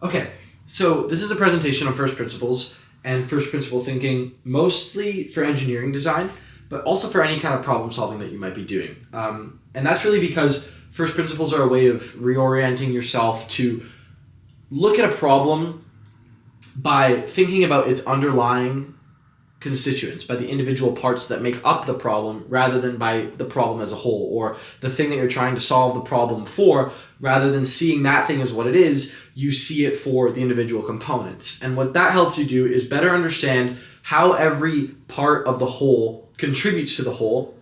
Okay, so this is a presentation on first principles and first principle thinking, mostly for engineering design, but also for any kind of problem solving that you might be doing. And that's really because first principles are a way of reorienting yourself to look at a problem by thinking about its underlying constituents, by the individual parts that make up the problem, rather than by the problem as a whole, or the thing that you're trying to solve the problem for. Rather than seeing that thing as what it is, you see it for the individual components. And what that helps you do is better understand how every part of the whole contributes to the whole,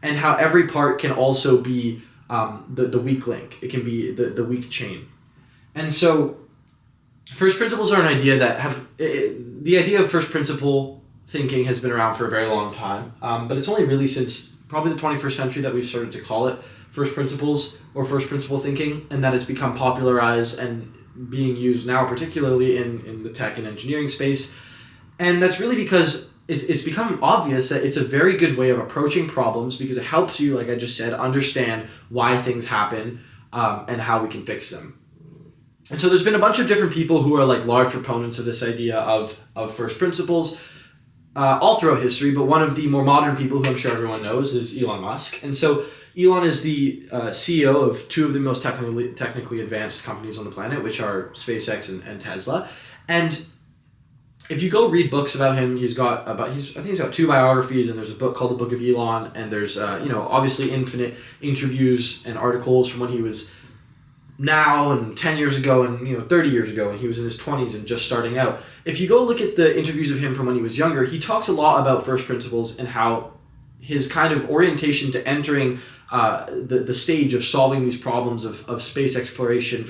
and how every part can also be the weak link. It can be the weak chain. And so first principles are an idea that the idea of first principle thinking has been around for a very long time, but it's only really since probably the 21st century that we've started to call it first principles or first principle thinking, and that it's become popularized and being used now, particularly in the tech and engineering space. And that's really because it's become obvious that it's a very good way of approaching problems, because it helps you, like I just said, understand why things happen and how we can fix them. And so there's been a bunch of different people who are like large proponents of this idea of first principles all throughout history, but one of the more modern people who I'm sure everyone knows is Elon Musk. And so Elon is the CEO of two of the most technically advanced companies on the planet, which are SpaceX and Tesla. And if you go read books about him, he's got 2 biographies, and there's a book called The Book of Elon, and there's obviously infinite interviews and articles from when he was now and 10 years ago and 30 years ago when he was in his 20s and just starting out. If you go look at the interviews of him from when he was younger, he talks a lot about first principles and how his kind of orientation to entering the stage of solving these problems of space exploration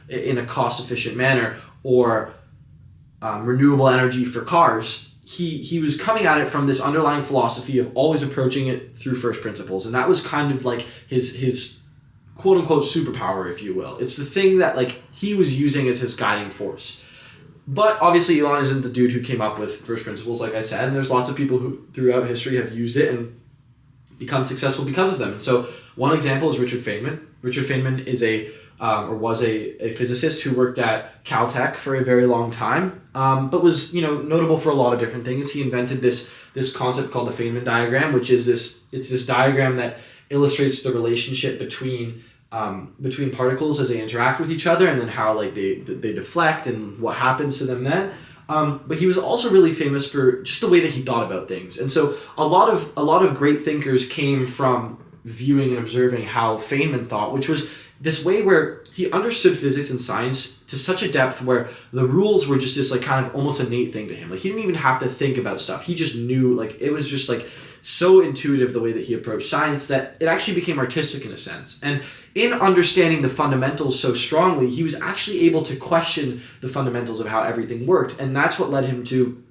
in a cost-efficient manner, or renewable energy for cars, he was coming at it from this underlying philosophy of always approaching it through first principles. And that was kind of like his quote-unquote superpower, if you will. It's the thing that like he was using as his guiding force. But obviously Elon isn't the dude who came up with first principles, like I said, and there's lots of people who throughout history have used it and become successful because of them. And so one example is Richard Feynman. Richard Feynman is was a physicist who worked at Caltech for a very long time, but was notable for a lot of different things. He invented this concept called the Feynman diagram, which is this diagram that illustrates the relationship between particles as they interact with each other, and then how like they deflect and what happens to them then. But he was also really famous for just the way that he thought about things. And so a lot of great thinkers came from viewing and observing how Feynman thought, which was this way where he understood physics and science to such a depth where the rules were just this like kind of almost innate thing to him. Like he didn't even have to think about stuff. He just knew, like it was just like so intuitive the way that he approached science that it actually became artistic in a sense. And in understanding the fundamentals so strongly, he was actually able to question the fundamentals of how everything worked. And that's what led him to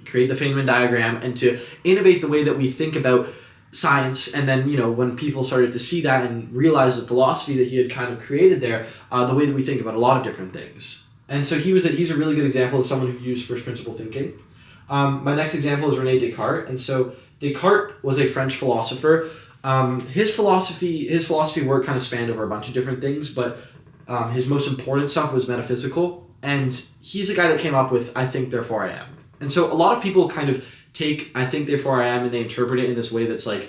create the Feynman diagram and to innovate the way that we think about science. And then, when people started to see that and realize the philosophy that he had kind of created there, the way that we think about a lot of different things. And so he's a really good example of someone who used first principle thinking. My next example is René Descartes. And so Descartes was a French philosopher. His philosophy work kind of spanned over a bunch of different things, but his most important stuff was metaphysical. And he's the guy that came up with I think, therefore I am. And so a lot of people kind of take I think, therefore I am, and they interpret it in this way that's like,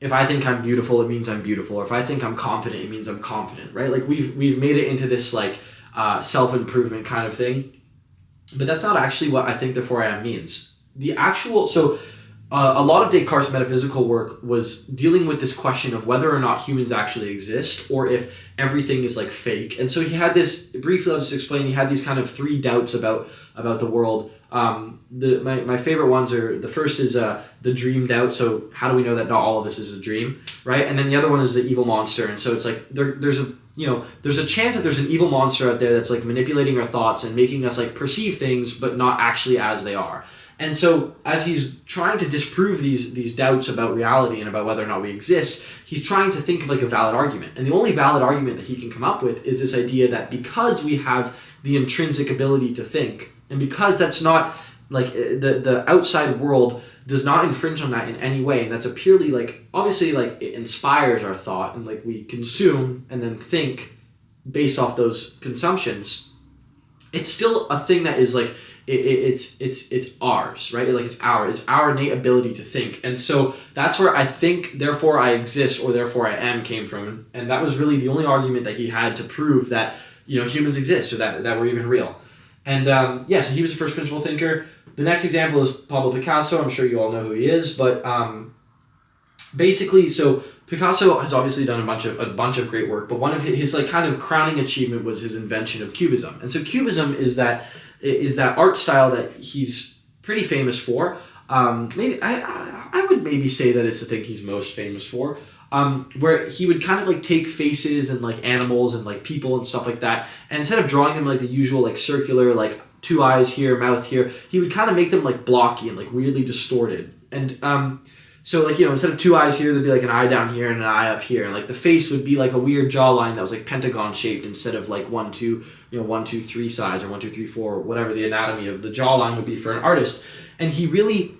if I think I'm beautiful, it means I'm beautiful. Or if I think I'm confident, it means I'm confident, right? Like we've made it into this like self-improvement kind of thing. But that's not actually what I think, therefore I am means. A lot of Descartes' metaphysical work was dealing with this question of whether or not humans actually exist, or if everything is like fake. And so he had this, briefly I'll just explain, he had these kind of 3 doubts about the world. My favorite ones are, the first is the dream doubt. So how do we know that not all of this is a dream, right? And then the other one is the evil monster. And so it's like there's a chance that there's an evil monster out there that's like manipulating our thoughts and making us like perceive things, but not actually as they are. And so as he's trying to disprove these doubts about reality and about whether or not we exist, he's trying to think of like a valid argument. And the only valid argument that he can come up with is this idea that because we have the intrinsic ability to think, and because that's not like the outside world does not infringe on that in any way, and that's a purely like, obviously like it inspires our thought and like we consume and then think based off those consumptions. it's still a thing that is like it's ours, right? Like it's our innate ability to think. And so that's where I think therefore I exist or therefore I am came from. And that was really the only argument that he had to prove that, you know, humans exist or that we're even real. And so he was a first principle thinker. The next example is Pablo Picasso. I'm sure you all know who he is, but basically, so Picasso has obviously done a bunch of great work, but one of his like kind of crowning achievement was his invention of Cubism. And so Cubism is that art style that he's pretty famous for. Maybe I would maybe say that it's the thing he's most famous for. Where he would kind of like take faces and like animals and like people and stuff like that, and instead of drawing them like the usual like circular like 2 eyes here, mouth here, he would kind of make them like blocky and like weirdly distorted. And so like, you know, instead of 2 eyes here, there'd be like an eye down here and an eye up here, and like the face would be like a weird jawline that was like pentagon shaped instead of like 1, 2, 1, 2, 3 sides or 1, 2, 3, 4, whatever the anatomy of the jawline would be for an artist. And he really,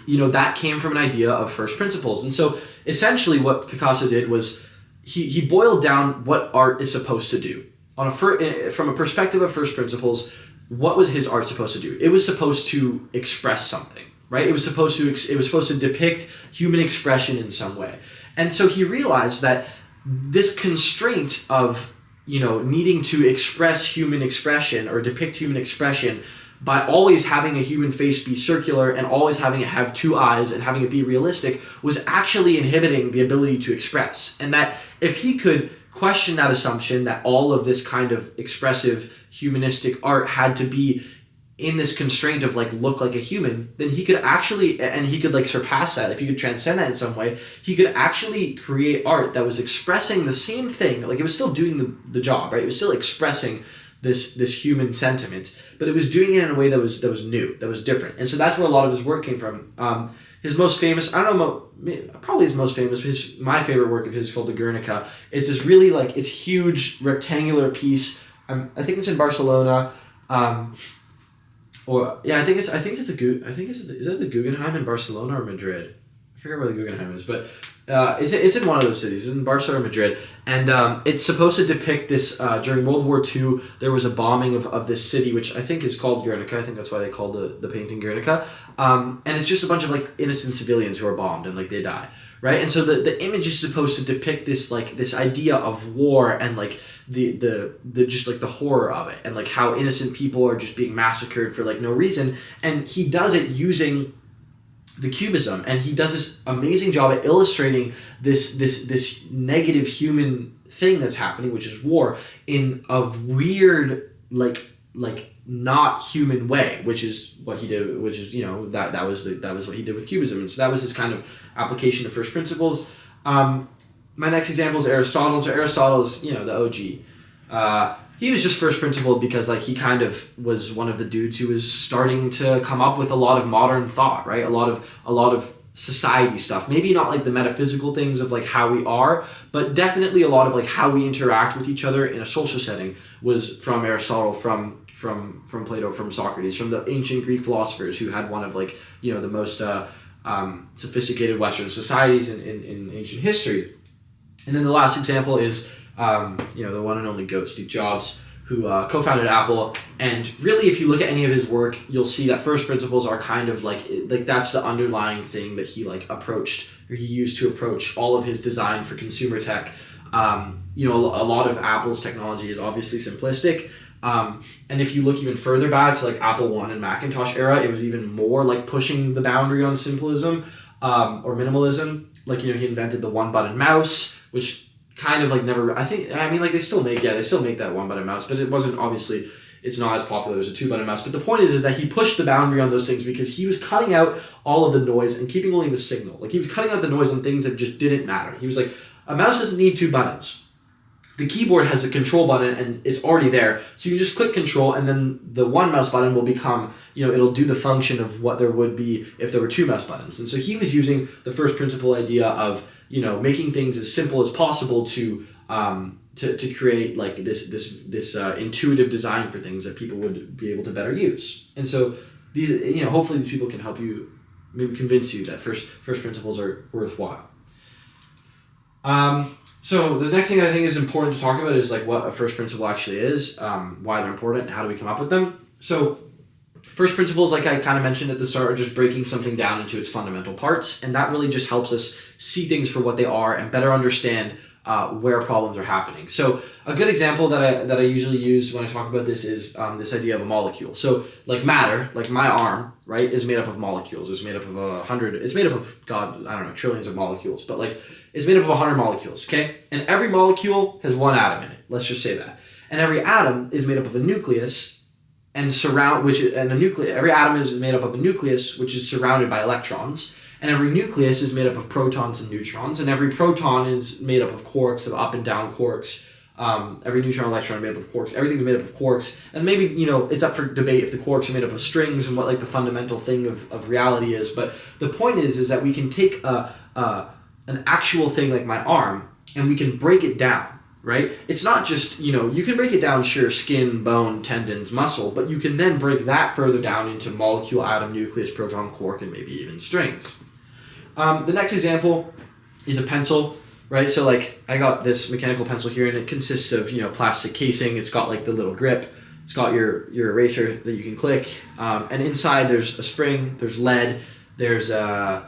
you know, that came from an idea of first principles. And so essentially what Picasso did was he boiled down what art is supposed to do. From a perspective of first principles, what was his art supposed to do? It was supposed to express something, right? It was supposed to depict human expression in some way. And so he realized that this constraint of, you know, needing to express human expression or depict human expression by always having a human face be circular and always having it have 2 eyes and having it be realistic was actually inhibiting the ability to express. And that if he could question that assumption that all of this kind of expressive humanistic art had to be in this constraint of like look like a human, then he could actually, and he could like surpass that, if he could transcend that in some way, he could actually create art that was expressing the same thing. Like it was still doing the job, right? It was still expressing this human sentiment, but it was doing it in a way that was new, that was different. And so that's where a lot of his work came from. His most famous, I don't know, probably his most famous, my favorite work of his is called the Guernica. It's this really like, it's huge rectangular piece. I think it's in Barcelona. I think it's is that the Guggenheim in Barcelona or Madrid? I forget where the Guggenheim is, but it's in one of those cities. It's in Barcelona or Madrid, and it's supposed to depict this. During World War II, there was a bombing of this city, which I think is called Guernica. I think that's why they called the painting Guernica. And it's just a bunch of like innocent civilians who are bombed and like they die, right? And so the image is supposed to depict this like this idea of war and like the just like the horror of it and like how innocent people are just being massacred for like no reason. And he does it using the Cubism, and he does this amazing job at illustrating this negative human thing that's happening, which is war, in a weird like not human way, which is what he did, which is, you know, that was what he did with Cubism. And so that was his kind of application of first principles. My next example is Aristotle. So Aristotle is, you know, the OG. He was just first principled because like he kind of was one of the dudes who was starting to come up with a lot of modern thought, right? A lot of society stuff. Maybe not like the metaphysical things of like how we are, but definitely a lot of like how we interact with each other in a social setting was from Aristotle, from Plato, from Socrates, from the ancient Greek philosophers who had one of like, you know, the most sophisticated Western societies in ancient history. And then the last example is the one and only GOAT, Steve Jobs, who co-founded Apple. And really, if you look at any of his work, you'll see that first principles are kind of like that's the underlying thing that he like approached, or he used to approach all of his design for consumer tech. A lot of Apple's technology is obviously simplistic. And if you look even further back to like Apple I and Macintosh era, it was even more like pushing the boundary on simplism or minimalism. Like, you know, he invented the one-button mouse, which kind of like never, they still make that one-button mouse, but it wasn't, obviously, it's not as popular as a two-button mouse. But the point is that he pushed the boundary on those things because he was cutting out all of the noise and keeping only the signal. Like, he was cutting out the noise on things that just didn't matter. He was like, a mouse doesn't need 2 buttons. The keyboard has a control button and it's already there. So you just click control and then the one mouse button will become, it'll do the function of what there would be if there were 2 mouse buttons. And so he was using the first principle idea of, making things as simple as possible to create like this intuitive design for things that people would be able to better use. And so these, hopefully these people can help you, maybe convince you that first principles are worthwhile. So the next thing I think is important to talk about is like what a first principle actually is, why they're important, and how do we come up with them. So first principles, like I kind of mentioned at the start, are just breaking something down into its fundamental parts, and that really just helps us see things for what they are and better understand where problems are happening. So a good example that I usually use when I talk about this is this idea of a molecule. So like matter, like my arm, right, is made up of molecules. It's made up of it's made up of, God, I don't know, trillions of molecules, but like it's made up of 100 molecules, okay? And every molecule has one atom in it. Let's just say that. And every atom is made up of a nucleus every atom is made up of a nucleus which is surrounded by electrons. And every nucleus is made up of protons and neutrons, and every proton is made up of quarks, of up and down quarks. Every neutron and electron are made up of quarks. Everything's made up of quarks. And maybe, it's up for debate if the quarks are made up of strings and what like the fundamental thing of reality is. But the point is that we can take an actual thing like my arm and we can break it down, right? It's not just, you can break it down, sure, skin, bone, tendons, muscle, but you can then break that further down into molecule, atom, nucleus, proton, quark, and maybe even strings. The next example is a pencil, right? So like I got this mechanical pencil here and it consists of, plastic casing. It's got like the little grip. It's got your eraser that you can click. And inside there's a spring, there's lead, there's I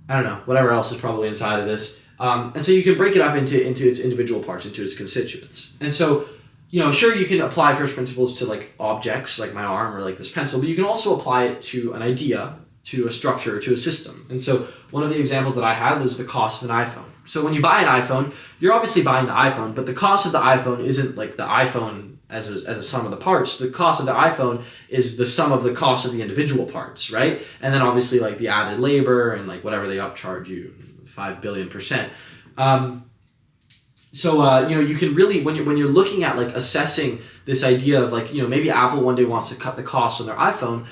don't know, whatever else is probably inside of this. And so you can break it up into its individual parts, into its constituents. And so, sure, you can apply first principles to like objects like my arm or like this pencil, but you can also apply it to an idea, to a structure, to a system. And so one of the examples that I had was the cost of an iPhone. So when you buy an iPhone, you're obviously buying the iPhone, but the cost of the iPhone isn't like the iPhone as a sum of the parts. The cost of the iPhone is the sum of the cost of the individual parts, right? And then obviously like the added labor and like whatever they upcharge you, 5 billion%. You can really, when you're looking at like assessing this idea of like, maybe Apple one day wants to cut the cost on their iPhone.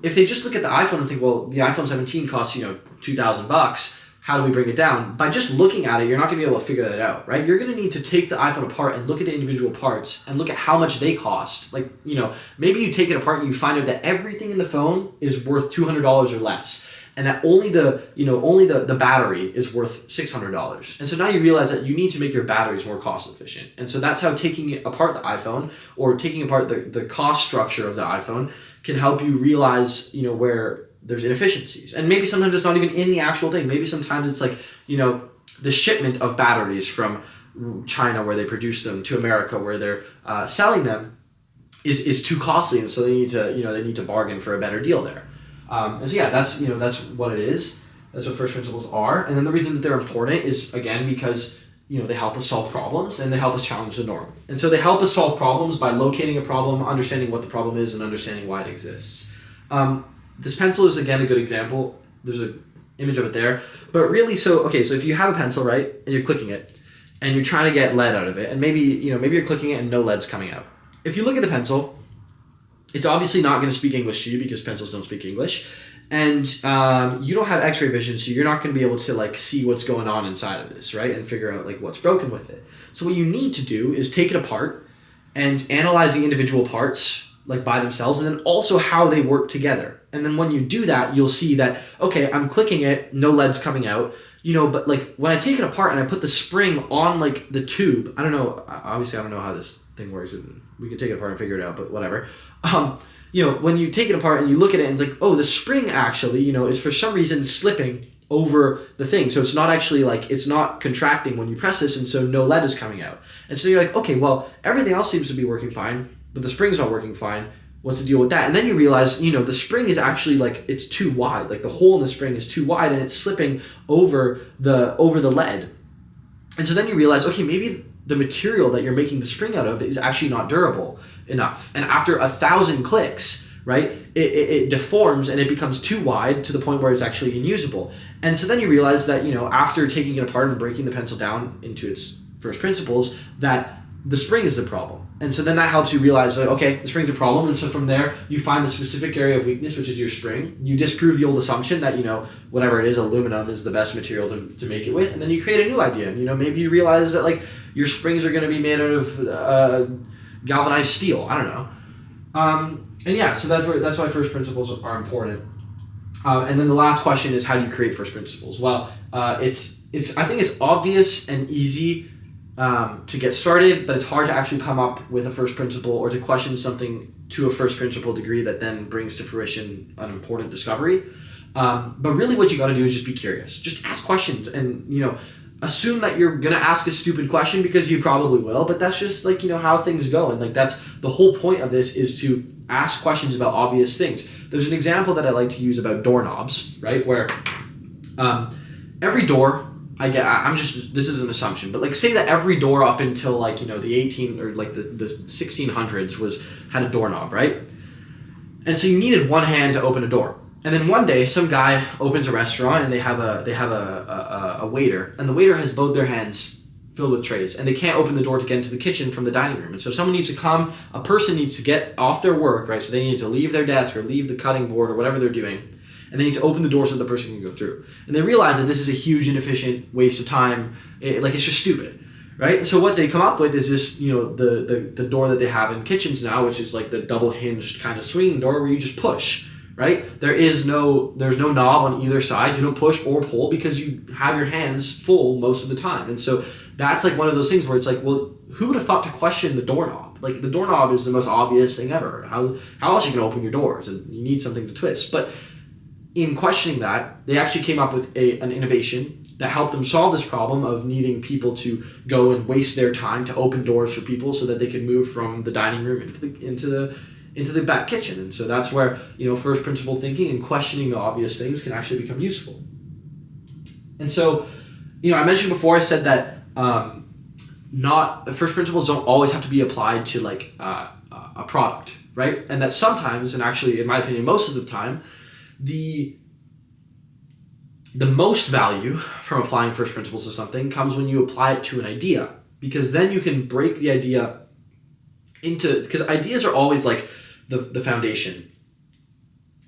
If they just look at the iPhone and think, well, the iPhone 17 costs, $2,000, how do we bring it down? By just looking at it, you're not going to be able to figure that out, right? You're going to need to take the iPhone apart and look at the individual parts and look at how much they cost. Like, maybe you take it apart and you find out that everything in the phone is worth $200 or less. And that only the battery is worth $600. And so now you realize that you need to make your batteries more cost efficient. And so that's how taking apart the iPhone or taking apart the cost structure of the iPhone can help you realize, where there's inefficiencies. And maybe sometimes it's not even in the actual thing. Maybe sometimes it's like, the shipment of batteries from China where they produce them to America where they're selling them is too costly. And so they need to bargain for a better deal there. And so yeah, that's what it is. That's what first principles are. And then the reason that they're important is, again, because, they help us solve problems and they help us challenge the norm. And so they help us solve problems by locating a problem, understanding what the problem is, and understanding why it exists. This pencil is, again, a good example. There's an image of it there. But really, so if you have a pencil, right, and you're clicking it, and you're trying to get lead out of it, and maybe you're clicking it and no lead's coming out. If you look at the pencil, it's obviously not going to speak English to you because pencils don't speak English. And you don't have x-ray vision, so you're not going to be able to like see what's going on inside of this, right? And figure out like what's broken with it. So what you need to do is take it apart and analyze the individual parts like by themselves, and then also how they work together. And then when you do that, you'll see that, okay, I'm clicking it, no lead's coming out, but like when I take it apart and I put the spring on like the tube, I don't know how this thing works. We could take it apart and figure it out, but whatever. When you take it apart and you look at it and it's like, oh, the spring actually, is for some reason slipping over the thing. So it's not actually like, it's not contracting when you press this, and so no lead is coming out. And so you're like, okay, well, everything else seems to be working fine, but the spring's not working fine. What's the deal with that? And then you realize, the spring is actually like, it's too wide. Like the hole in the spring is too wide and it's slipping over the lead. And so then you realize, okay, maybe the material that you're making the spring out of is actually not durable enough. And after 1,000 clicks, right, it deforms and it becomes too wide to the point where it's actually unusable. And so then you realize that, after taking it apart and breaking the pencil down into its first principles, that the spring is the problem. And so then that helps you realize, like, okay, the spring's a problem. And so from there, you find the specific area of weakness, which is your spring. You disprove the old assumption that, whatever it is, aluminum is the best material to make it with. And then you create a new idea. And, maybe you realize that, like, your springs are going to be made out of galvanized steel. I don't know. And yeah, so that's why first principles are important. And then the last question is, how do you create first principles? Well, it's I think it's obvious and easy to get started, but it's hard to actually come up with a first principle or to question something to a first principle degree that then brings to fruition an important discovery. But really what you got to do is just be curious. Just ask questions and, assume that you're going to ask a stupid question because you probably will, but that's just like, how things go. And like, that's the whole point of this, is to ask questions about obvious things. There's an example that I like to use about doorknobs, right? Where every door, this is an assumption, but like say that every door up until like, the 18 or like the 1600s had a doorknob, right? And so you needed one hand to open a door. And then one day, some guy opens a restaurant and they have a waiter, and the waiter has both their hands filled with trays, and they can't open the door to get into the kitchen from the dining room. And so someone needs to come, a person needs to get off their work, right? So they need to leave their desk or leave the cutting board or whatever they're doing, and they need to open the door so the person can go through. And they realize that this is a huge inefficient waste of time. It's just stupid, right? So what they come up with is this, the door that they have in kitchens now, which is like the double hinged kind of swinging door where you just push. Right? There's no knob on either side. You don't push or pull because you have your hands full most of the time. And so that's like one of those things where it's like, well, who would have thought to question the doorknob? Like the doorknob is the most obvious thing ever. How else are you going to open your doors? And you need something to twist. But in questioning that, they actually came up with an innovation that helped them solve this problem of needing people to go and waste their time to open doors for people so that they could move from the dining room into the back kitchen. And so that's where, first principle thinking and questioning the obvious things can actually become useful. And so, I mentioned before, I said that first principles don't always have to be applied to like a product, right? And that sometimes, and actually in my opinion most of the time, the most value from applying first principles to something comes when you apply it to an idea, because then you can break the idea because ideas are always like the foundation,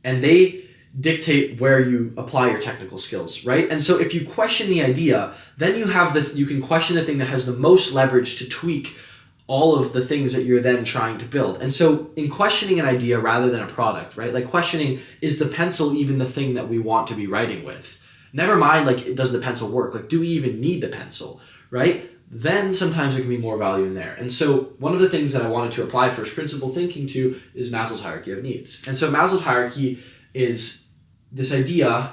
and they dictate where you apply your technical skills, right? And so if you question the idea, then you can question the thing that has the most leverage to tweak all of the things that you're then trying to build. And so in questioning an idea rather than a product, right? Like questioning, is the pencil even the thing that we want to be writing with? Never mind, like, does the pencil work? Like, do we even need the pencil, right? Then sometimes there can be more value in there. And so one of the things that I wanted to apply first principle thinking to is Maslow's hierarchy of needs. And so Maslow's hierarchy is this idea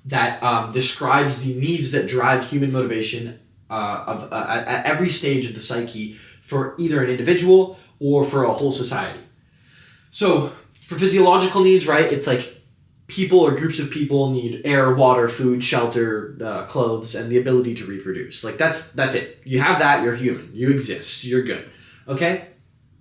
that describes the needs that drive human motivation at every stage of the psyche for either an individual or for a whole society. So for physiological needs, right, it's like people or groups of people need air, water, food, shelter, clothes, and the ability to reproduce. Like that's it. You have that, you're human. You exist. You're good. Okay?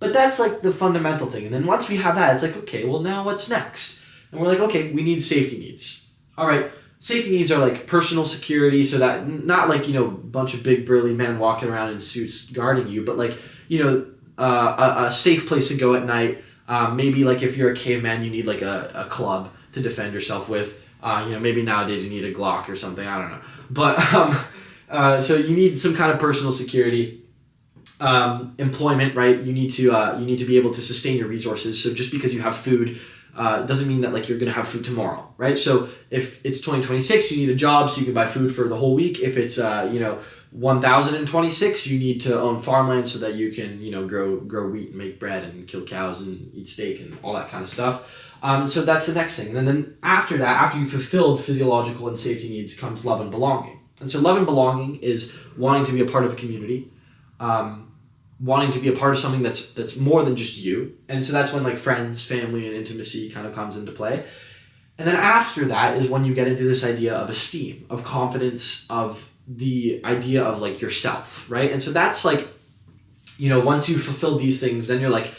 But that's like the fundamental thing. And then once we have that, it's like, okay, well now what's next? And we're like, okay, we need safety needs. All right. Safety needs are like personal security, so that not like, a bunch of big burly men walking around in suits guarding you, but like, a safe place to go at night. Maybe like if you're a caveman, you need like a club to defend yourself with. Maybe nowadays you need a Glock or something. I don't know. But so you need some kind of personal security. Employment, right? You need to be able to sustain your resources. So just because you have food doesn't mean that like you're going to have food tomorrow, right? So if it's 2026, you need a job so you can buy food for the whole week. If it's 1026, you need to own farmland so that you can grow wheat and make bread and kill cows and eat steak and all that kind of stuff. So that's the next thing. And then after that, after you've fulfilled physiological and safety needs, comes love and belonging. And so love and belonging is wanting to be a part of a community, wanting to be a part of something that's more than just you. And so that's when like friends, family, and intimacy kind of comes into play. And then after that is when you get into this idea of esteem, of confidence, of the idea of like yourself, right? And so that's like, once you've fulfilled these things, then you're like,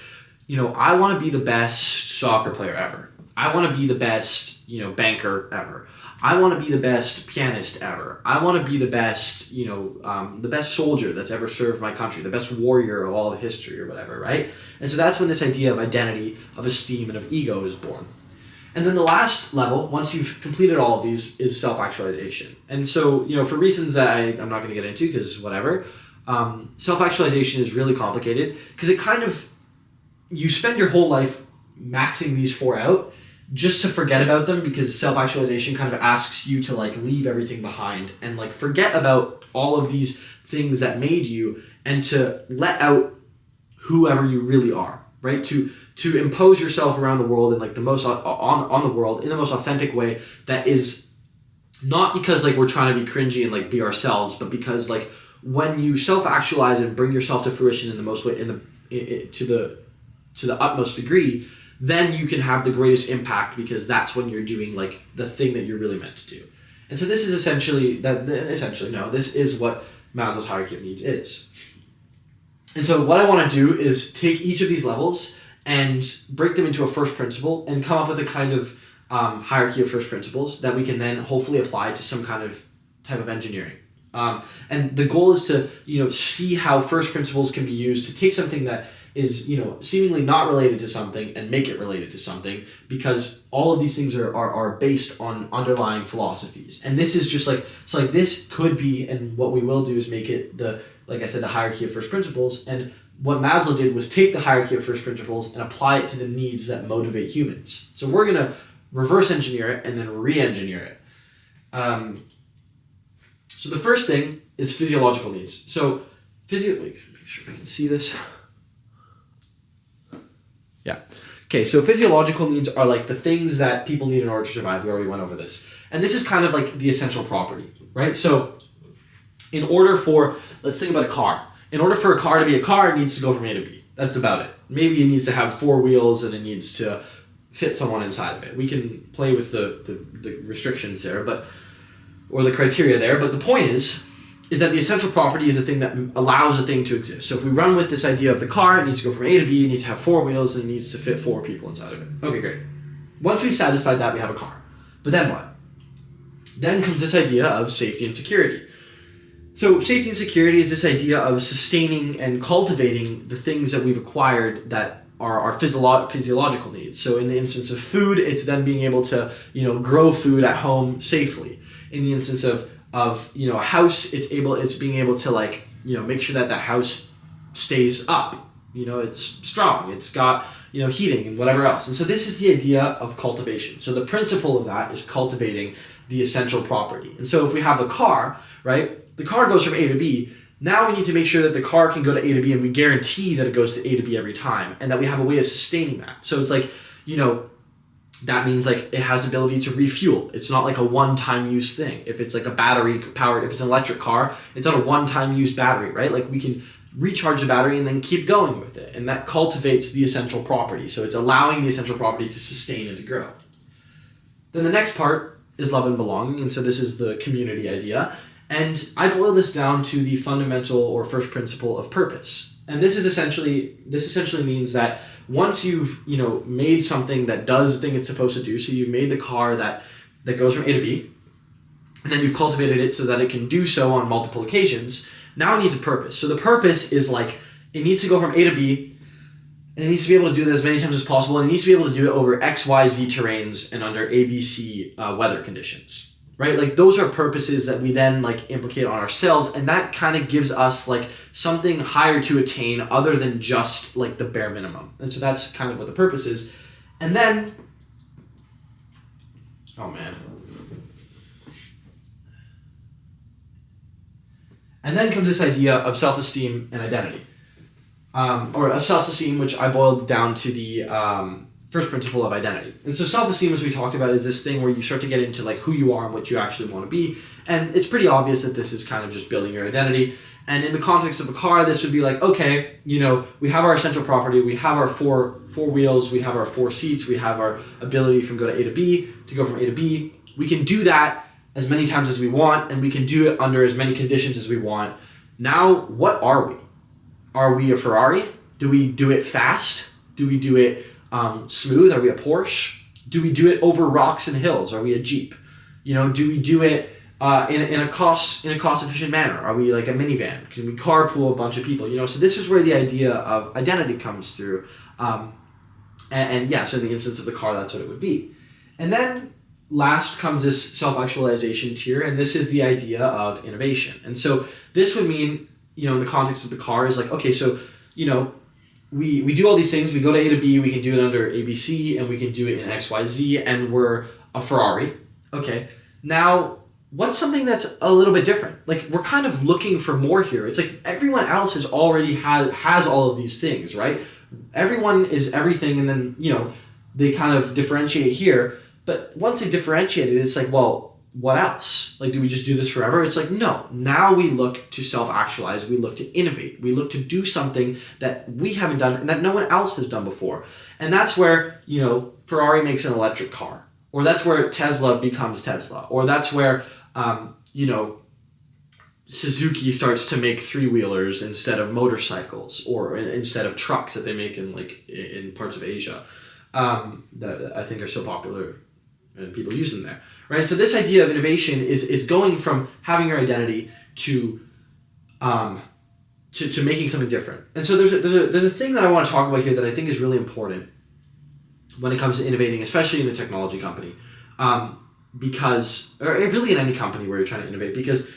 I want to be the best soccer player ever. I want to be the best, banker ever. I want to be the best pianist ever. I want to be the best, the best soldier that's ever served my country, the best warrior of all of history or whatever, right? And so that's when this idea of identity, of esteem, and of ego is born. And then the last level, once you've completed all of these, is self-actualization. And so, for reasons that I'm not going to get into because whatever, self-actualization is really complicated because it kind of, you spend your whole life maxing these four out, just to forget about them, because self-actualization kind of asks you to like leave everything behind and like forget about all of these things that made you, and to let out whoever you really are, right? To impose yourself around the world in like the most on the world in the most authentic way, that is not because like we're trying to be cringy and like be ourselves, but because like when you self-actualize and bring yourself to fruition in the most way, to the utmost degree, then you can have the greatest impact, because that's when you're doing like the thing that you're really meant to do. And so this is this is what Maslow's hierarchy of needs is. And so what I want to do is take each of these levels and break them into a first principle and come up with a kind of hierarchy of first principles that we can then hopefully apply to some kind of type of engineering. And the goal is to, see how first principles can be used to take something that is, seemingly not related to something and make it related to something, because all of these things are based on underlying philosophies. And this is just like this could be, and what we will do is make it the hierarchy of first principles. And what Maslow did was take the hierarchy of first principles and apply it to the needs that motivate humans. So we're going to reverse engineer it and then re-engineer it. So the first thing is physiological needs. So make sure I can see this. Yeah. Okay, so physiological needs are like the things that people need in order to survive. We already went over this. And this is kind of like the essential property, right? So let's think about a car. In order for a car to be a car, it needs to go from A to B. That's about it. Maybe it needs to have 4 wheels and it needs to fit someone inside of it. We can play with the restrictions there, or the criteria there, but the point is that the essential property is a thing that allows a thing to exist. So if we run with this idea of the car, it needs to go from A to B, it needs to have 4 wheels, and it needs to fit 4 people inside of it. Okay, great. Once we've satisfied that, we have a car. But then what? Then comes this idea of safety and security. So safety and security is this idea of sustaining and cultivating the things that we've acquired that are our physiological needs. So in the instance of food, it's then being able to, grow food at home safely. In the instance of a house, it's being able to make sure that house stays up. It's strong. It's got heating and whatever else. And so this is the idea of cultivation. So the principle of that is cultivating the essential property. And so if we have a car, right? The car goes from A to B. Now we need to make sure that the car can go to A to B, and we guarantee that it goes to A to B every time, and that we have a way of sustaining that. So it's like, that means like it has ability to refuel. It's not like a one-time use thing. If it's like a battery powered, if it's an electric car, it's not a one-time use battery, right? Like we can recharge the battery and then keep going with it. And that cultivates the essential property. So it's allowing the essential property to sustain and to grow. Then the next part is love and belonging. And so this is the community idea. And I boil this down to the fundamental or first principle of purpose. And this essentially means that once you've made something that does the thing it's supposed to do, so you've made the car that goes from A to B, and then you've cultivated it so that it can do so on multiple occasions, now it needs a purpose. So the purpose is like, it needs to go from A to B, and it needs to be able to do that as many times as possible, and it needs to be able to do it over X, Y, Z terrains and under A, B, C weather conditions. Right? Like those are purposes that we then like implicate on ourselves, and that kind of gives us like something higher to attain other than just like the bare minimum. And so that's kind of what the purpose is. And then, and then comes this idea of self-esteem and identity. Or of self-esteem, which I boiled down to the first principle of identity. And so self-esteem, as we talked about, is this thing where you start to get into like who you are and what you actually want to be. And it's pretty obvious that this is kind of just building your identity. And in the context of a car, this would be like, okay, we have our essential property, we have our four wheels, we have our 4 seats, we have our ability from go to A to B, to go from A to B. We can do that as many times as we want, and we can do it under as many conditions as we want. Now, what are we? Are we a Ferrari? Do we do it fast? Do we do it smooth? Are we a Porsche? Do we do it over rocks and hills? Are we a Jeep? Do we do it in a cost efficient manner? Are we like a minivan? Can we carpool a bunch of people? So this is where the idea of identity comes through. So in the instance of the car, that's what it would be. And then last comes this self-actualization tier, and this is the idea of innovation. And so this would mean, in the context of the car is like, okay, so, we do all these things. We go to A to B. We can do it under ABC, and we can do it in XYZ, and we're a Ferrari. Okay, now what's something that's a little bit different? Like, we're kind of looking for more here. It's like everyone else has already has all of these things, right? Everyone is everything, and then, you know, they kind of differentiate here. But once they differentiate it, it's like, well, what else? Like, do we just do this forever? It's like, no. Now we look to self-actualize. We look to innovate. We look to do something that we haven't done and that no one else has done before. And that's where, you know, Ferrari makes an electric car. Or that's where Tesla becomes Tesla. Or that's where, you know, Suzuki starts to make three-wheelers instead of motorcycles, or instead of trucks that they make in parts of Asia, that I think are so popular and people use them there, right? So this idea of innovation is going from having your identity to making something different. And so there's a thing that I want to talk about here that I think is really important when it comes to innovating, especially in a technology company, because, or really in any company where you're trying to innovate, because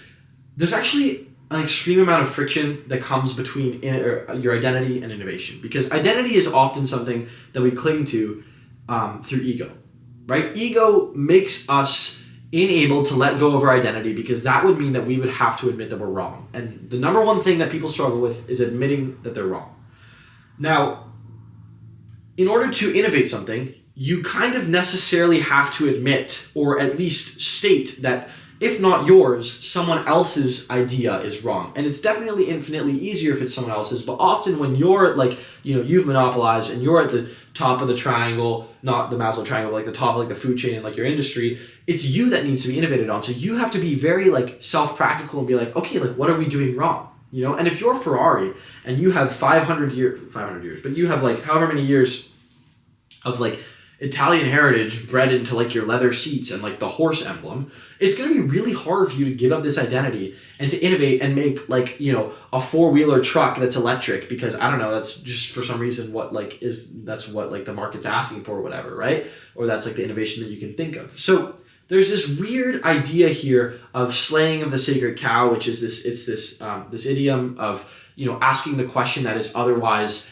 there's actually an extreme amount of friction that comes between your identity and innovation. Because identity is often something that we cling to through ego, right? Ego makes us unable to let go of our identity, because that would mean that we would have to admit that we're wrong. And the number one thing that people struggle with is admitting that they're wrong. Now, in order to innovate something, you kind of necessarily have to admit, or at least state, that if not yours, someone else's idea is wrong. And it's definitely infinitely easier if it's someone else's, but often when you're like, you know, you've monopolized and you're at the top of the triangle, not the Maslow triangle, but like the top of like the food chain in like your industry, it's you that needs to be innovated on. So you have to be very like self-practical and be like, okay, like what are we doing wrong? You know, and if you're Ferrari and you have 500 years, but you have like however many years of like Italian heritage bred into like your leather seats and like the horse emblem, it's going to be really hard for you to give up this identity and to innovate and make like, you know, a four-wheeler truck that's electric, because I don't know, that's just for some reason that's what like the market's asking for or whatever, right? Or that's like the innovation that you can think of. So there's this weird idea here of slaying of the sacred cow, which is this idiom of, you know, asking the question that is otherwise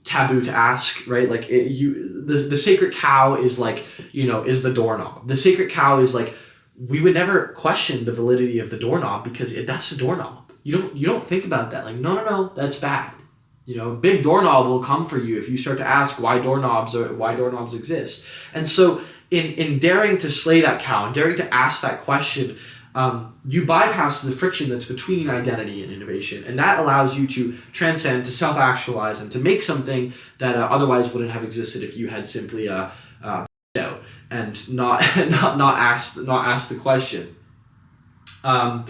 taboo to ask, right? Like the sacred cow is like, you know, is the doorknob. The sacred cow is like, we would never question the validity of the doorknob because that's the doorknob. You don't think about that. Like, no, that's bad. You know, big doorknob will come for you if you start to ask why doorknobs exist. And so in daring to slay that cow and daring to ask that question, you bypass the friction that's between identity and innovation, and that allows you to transcend, to self-actualize, and to make something that otherwise wouldn't have existed if you had simply out and not asked the question. And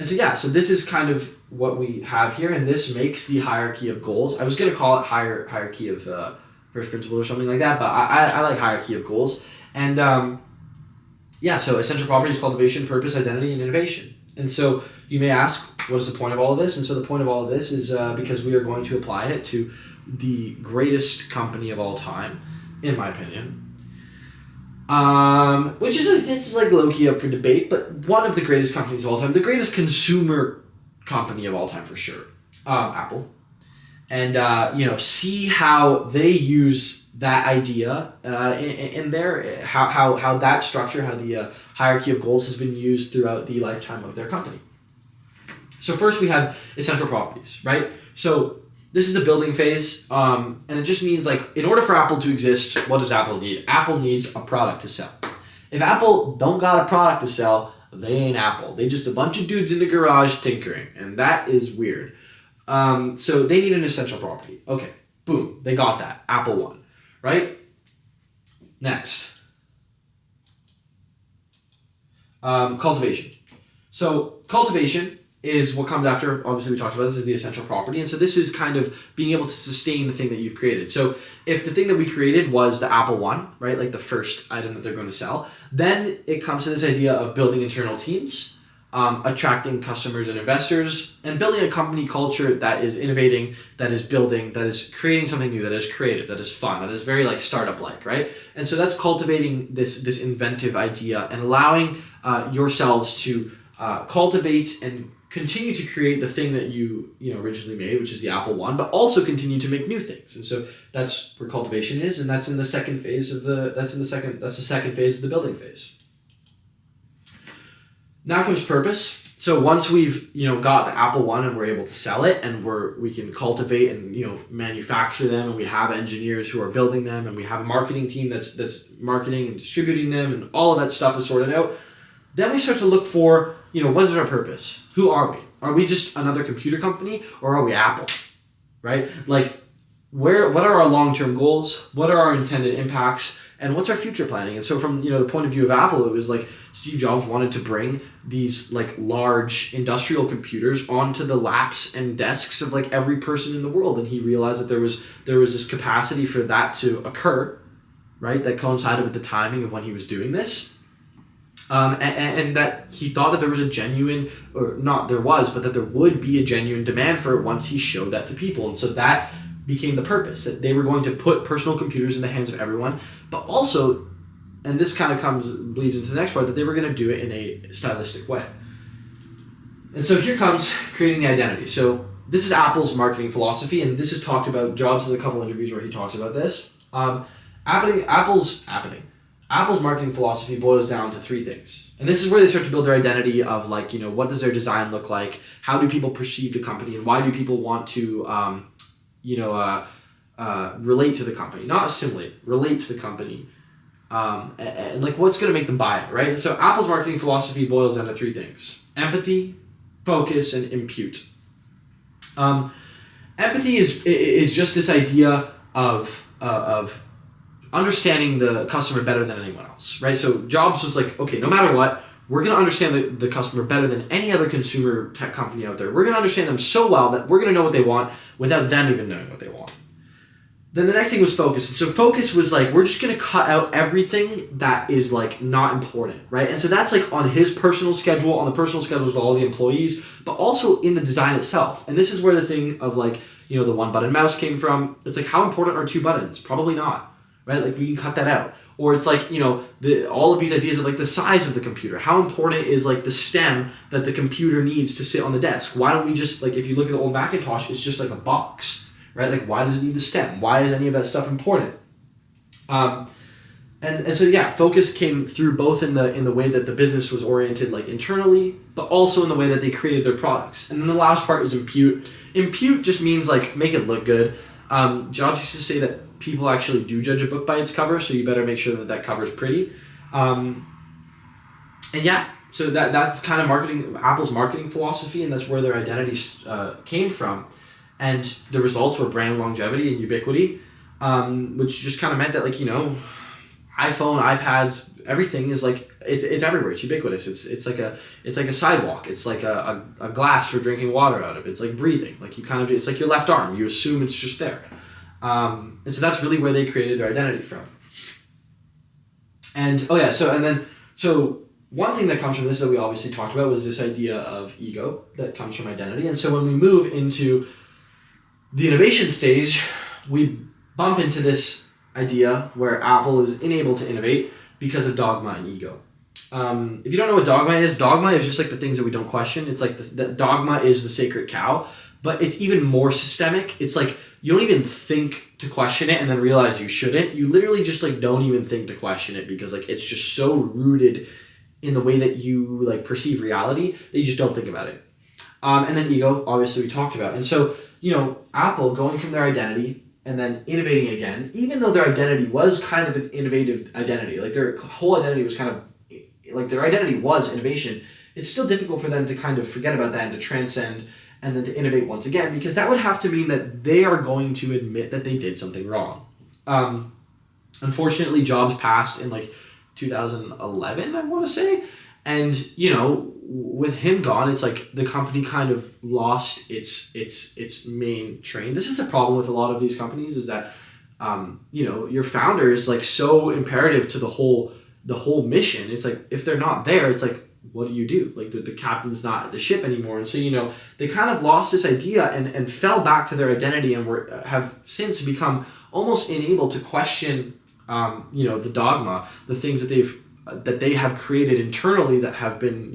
so this is kind of what we have here, and this makes the hierarchy of goals. I was going to call it hierarchy of first principles or something like that, but I like hierarchy of goals. And so essential properties: cultivation, purpose, identity, and innovation. And so you may ask, what is the point of all of this? And so the point of all of this is because we are going to apply it to the greatest company of all time, in my opinion. Which is this is like low-key up for debate, but one of the greatest companies of all time, the greatest consumer company of all time for sure, Apple. And see how they use that idea in their how that structure, how the hierarchy of goals has been used throughout the lifetime of their company. So first we have essential properties, right? So this is a building phase, and it just means like in order for Apple to exist, what does Apple need? Apple needs a product to sell. If Apple don't got a product to sell, they ain't Apple. They just a bunch of dudes in the garage tinkering, and that is weird. So they need an essential property. Okay, boom, they got that. Apple won, right? Next. Cultivation. So cultivation is what comes after. Obviously, we talked about this is the essential property, and so this is kind of being able to sustain the thing that you've created. So if the thing that we created was the Apple One, right, like the first item that they're going to sell, then it comes to this idea of building internal teams, attracting customers and investors, and building a company culture that is innovating, that is building, that is creating something new, that is creative, that is fun, that is very like startup-like, right? And so that's cultivating this inventive idea and allowing yourselves to cultivate and continue to create the thing that you originally made, which is the Apple One, but also continue to make new things. And so that's where cultivation is, and that's in the second phase of that's the second phase of the building phase. Now comes purpose. So once we've got the Apple One and we're able to sell it, and we can cultivate and manufacture them, and we have engineers who are building them, and we have a marketing team that's marketing and distributing them, and all of that stuff is sorted out, then we start to look for what is our purpose? Who are we? Are we just another computer company, or are we Apple? Right? Like, what are our long-term goals? What are our intended impacts? And what's our future planning? And so from the point of view of Apple, it was like Steve Jobs wanted to bring these like large industrial computers onto the laps and desks of like every person in the world, and he realized that there was this capacity for that to occur, right? That coincided with the timing of when he was doing this. And that he thought that there was a genuine, that there would be a genuine demand for it once he showed that to people. And so that became the purpose, that they were going to put personal computers in the hands of everyone, but also, and this kind of bleeds into the next part, that they were going to do it in a stylistic way. And so here comes creating the identity. So this is Apple's marketing philosophy, and this is talked about. Jobs has a couple interviews where he talks about this. Apple's marketing philosophy boils down to three things. And this is where they start to build their identity of like, what does their design look like? How do people perceive the company? And why do people want to, relate to the company? Not assimilate, relate to the company. And like, what's going to make them buy it, right? So Apple's marketing philosophy boils down to three things: empathy, focus, and impute. Empathy is just this idea of understanding the customer better than anyone else, right? So Jobs was like, okay, no matter what, we're going to understand the customer better than any other consumer tech company out there. We're going to understand them so well that we're going to know what they want without them even knowing what they want. Then the next thing was focus. And so focus was like, we're just going to cut out everything that is like not important, right? And so that's like on his personal schedule, on the personal schedules of all the employees, but also in the design itself. And this is where the thing of like, the one button mouse came from. It's like, how important are two buttons? Probably not. Right? Like, we can cut that out. Or it's like, all of these ideas of like the size of the computer. How important is like the stem that the computer needs to sit on the desk? Why don't we just, like, if you look at the old Macintosh, it's just like a box, right? Like, why does it need the stem? Why is any of that stuff important? And so, yeah, focus came through both in the way that the business was oriented, like internally, but also in the way that they created their products. And then the last part is impute. Impute just means like, make it look good. Jobs used to say that people actually do judge a book by its cover, so you better make sure that cover is pretty. And yeah, so that's kind of Apple's marketing philosophy, and that's where their identity came from. And the results were brand longevity and ubiquity, which just kind of meant that, like, iPhone, iPads, everything is like, it's everywhere. It's ubiquitous. It's like a sidewalk. It's like a glass for drinking water out of. It's like breathing. Like, it's like your left arm. You assume it's just there. And so that's really where they created their identity from. And so one thing that comes from this that we obviously talked about was this idea of ego that comes from identity. And so when we move into the innovation stage, we bump into this idea where Apple is unable to innovate because of dogma and ego. If you don't know what dogma is just like the things that we don't question. It's like that dogma is the sacred cow, but it's even more systemic. It's like, you don't even think to question it and then realize you shouldn't. You literally just like don't even think to question it because like it's just so rooted in the way that you like perceive reality that you just don't think about it. And then ego, obviously we talked about. And so, Apple going from their identity and then innovating again, even though their identity was kind of an innovative identity, like their whole identity was kind of, like their identity was innovation, it's still difficult for them to kind of forget about that and to transcend and then to innovate once again, because that would have to mean that they are going to admit that they did something wrong. Unfortunately, Jobs passed in like 2011, I want to say. And, with him gone, it's like the company kind of lost its main train. This is the problem with a lot of these companies, is that, your founder is like so imperative to the whole mission. It's like, if they're not there, it's like, what do you do? Like the captain's not at the ship anymore. And so, they kind of lost this idea and fell back to their identity and have since become almost unable to question, the dogma, the things that they have created internally that have been,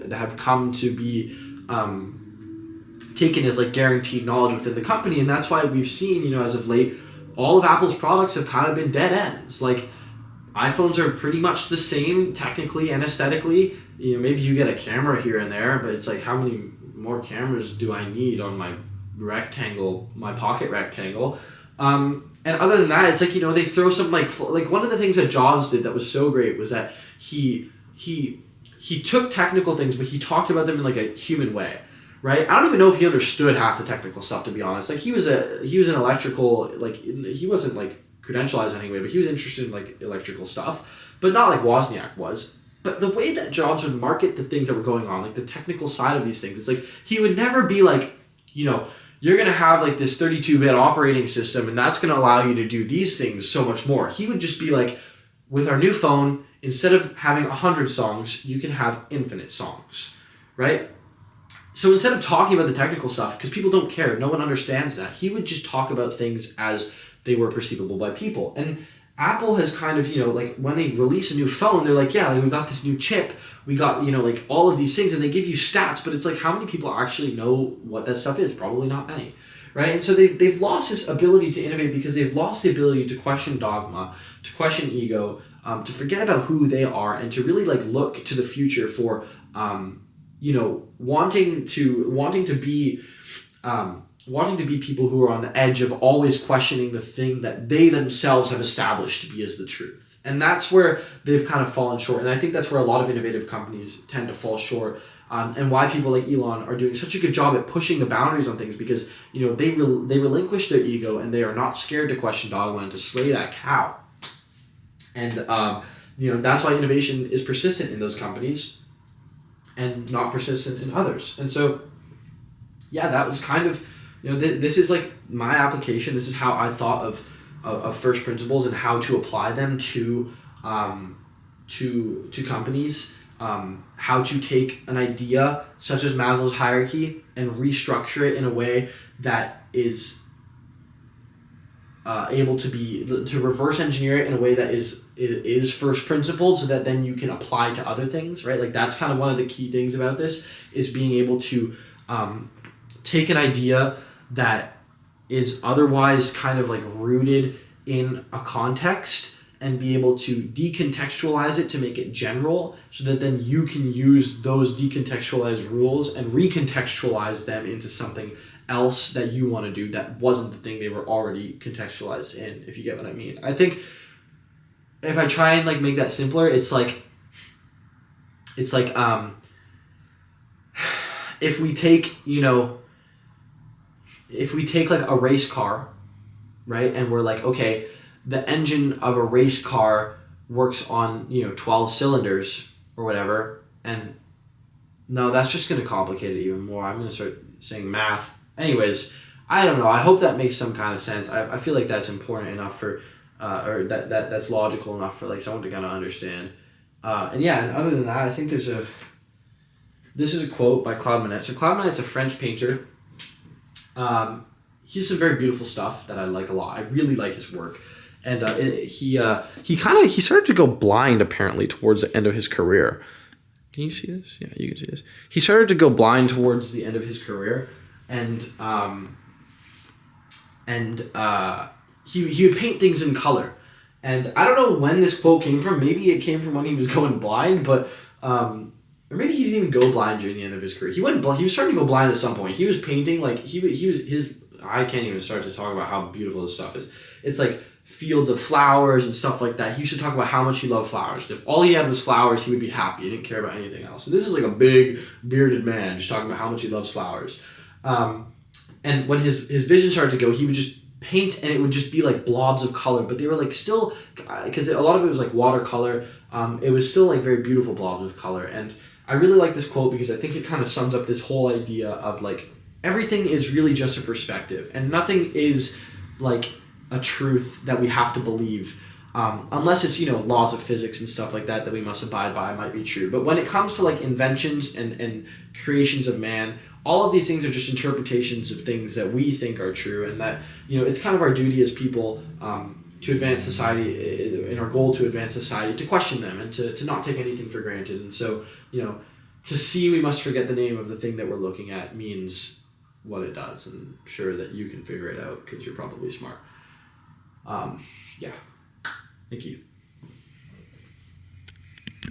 that have come to be taken as like guaranteed knowledge within the company, and that's why we've seen, you know, as of late, all of Apple's products have kind of been dead ends. Like, iPhones are pretty much the same technically and aesthetically. You know, maybe you get a camera here and there, but it's like, how many more cameras do I need on my pocket rectangle? And other than that, it's like, you know, they throw some like one of the things that Jobs did that was so great was that he took technical things, but he talked about them in like a human way, right? I don't even know if he understood half the technical stuff, to be honest. Like, he was an electrical, like, he wasn't like credentialized anyway, but he was interested in like electrical stuff, but not like Wozniak was. But the way that Jobs would market the things that were going on, like the technical side of these things, it's like he would never be like, you know, you're going to have like this 32-bit operating system and that's going to allow you to do these things so much more. He would just be like, with our new phone, instead of having 100 songs, you can have infinite songs, right? So instead of talking about the technical stuff, because people don't care, no one understands that, he would just talk about things as they were perceivable by people. And Apple has kind of, you know, like when they release a new phone, they're like, yeah, like we got this new chip, we got, you know, like all of these things, and they give you stats, but it's like, how many people actually know what that stuff is? Probably not many, right? And so they've lost this ability to innovate because they've lost the ability to question dogma, to question ego, to forget about who they are, and to really like look to the future for, you know, wanting to be people who are on the edge of always questioning the thing that they themselves have established to be as the truth. And that's where they've kind of fallen short. And I think that's where a lot of innovative companies tend to fall short. And why people like Elon are doing such a good job at pushing the boundaries on things, because, you know, they relinquish their ego and they are not scared to question dogma and to slay that cow. And, you know, that's why innovation is persistent in those companies and not persistent in others. And so, yeah, that was kind of, you know, this is like my application. This is how I thought of first principles and how to apply them to companies. How to take an idea such as Maslow's hierarchy and restructure it in a way that is able to reverse engineer it in a way that is first principled, so that then you can apply to other things, right? Like, that's kind of one of the key things about this, is being able to take an idea that is otherwise kind of like rooted in a context and be able to decontextualize it to make it general, so that then you can use those decontextualized rules and recontextualize them into something else that you want to do that wasn't the thing they were already contextualized in, if you get what I mean. I think if I try and like make that simpler, it's like if we take like a race car, right? And we're like, okay, the engine of a race car works on, 12 cylinders or whatever. And no, that's just going to complicate it even more. I'm going to start saying math. Anyways, I don't know. I hope that makes some kind of sense. I feel like that's important enough for, or that's logical enough for like someone to kind of understand. And other than that, I think this is a quote by Claude Monet. So Claude Monet's a French painter. He has some very beautiful stuff that I like a lot. I really like his work. And he started to go blind apparently towards the end of his career. Can you see this? Yeah, you can see this. He started to go blind towards the end of his career, and he would paint things in color. And I don't know when this quote came from. Maybe it came from when he was going blind, but or maybe he didn't even go blind during the end of his career. He was starting to go blind at some point. He was painting like he was his. I can't even start to talk about how beautiful this stuff is. It's like fields of flowers and stuff like that. He used to talk about how much he loved flowers. If all he had was flowers, he would be happy. He didn't care about anything else. And this is like a big bearded man just talking about how much he loves flowers. And when his vision started to go, he would just paint, and it would just be like blobs of color, but they were like still, because a lot of it was like watercolor. It was still like very beautiful blobs of color. And I really like this quote because I think it kind of sums up this whole idea of like everything is really just a perspective, and nothing is like a truth that we have to believe, unless it's laws of physics and stuff like that we must abide by might be true. But when it comes to like inventions and creations of man, all of these things are just interpretations of things that we think are true, and that it's kind of our duty as people to advance society, in our goal to advance society, to question them and to not take anything for granted. And so to see we must forget the name of the thing that we're looking at means what it does, and I'm sure that you can figure it out because you're probably smart. Yeah. Thank you.